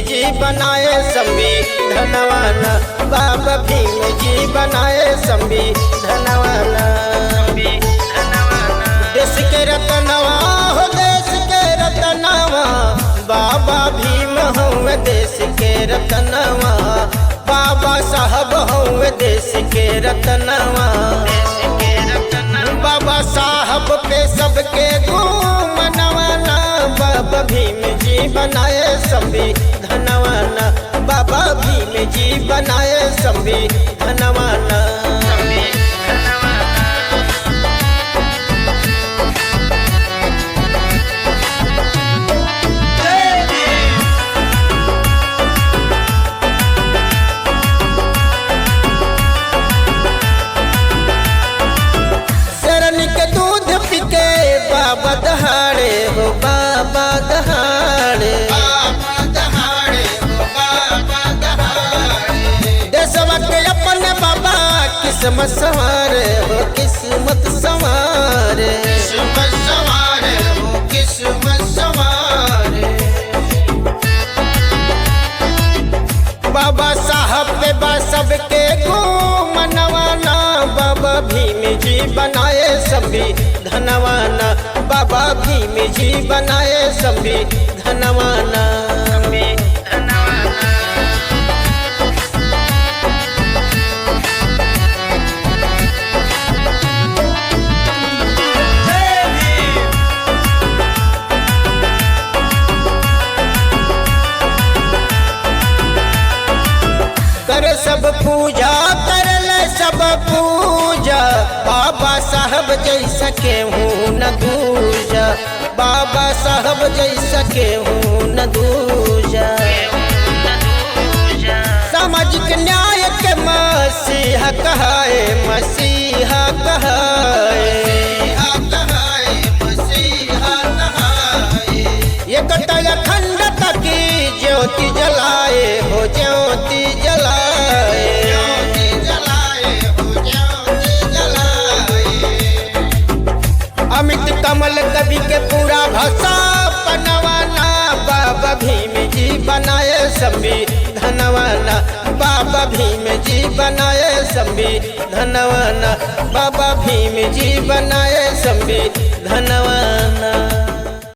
जी बनाए संविधानवान, बाबा भीम जी बनाए संविधानवान। देश के रतनवा हो देश के रतनवा, बाबा भीम हूँ देश के रतनवा, बाबा साहब हूँ देश के रतनवा। बाबा साहब पे सबके घूमनवाना, बाबा भीम जी बनाए संविधानवान, बाबा भीम जी बनाए संविधानवान। बाबा दहाड़े हो बाबा दहाड़े, देशवा के अपने बाबा किस्मत संवारे हो, किस्मत संवारे, किस्मत संवारे हो, किस्मत संवारे। बाबा साहब पे बा सबके घूमनवाना, बाबा भीम जी बनाए संविधानवान, बाबा भीम जी बनाए संविधानवान। कर सब पूजा कर ले सब पूजा, बाबा साहब जैसा के हूँ न दूजा, बाबा साहब जैसा के हूँ न दूजा। सामाजिक न्याय के मसीहा कहाए, मसीहा कहाए, ये कटाया अखंडता की ज्योति जलाए हो, ज्योति जलाए, ज्योति जलाए हो, ज्योति जलाए। अमित कमल कवि के पूरा भाषा पनवाना, बाबा भीम जी बनाए संविधानवान, बाबा भीम जी बनाए संविधानवान, बाबा भीम जी बनाए संविधानवान।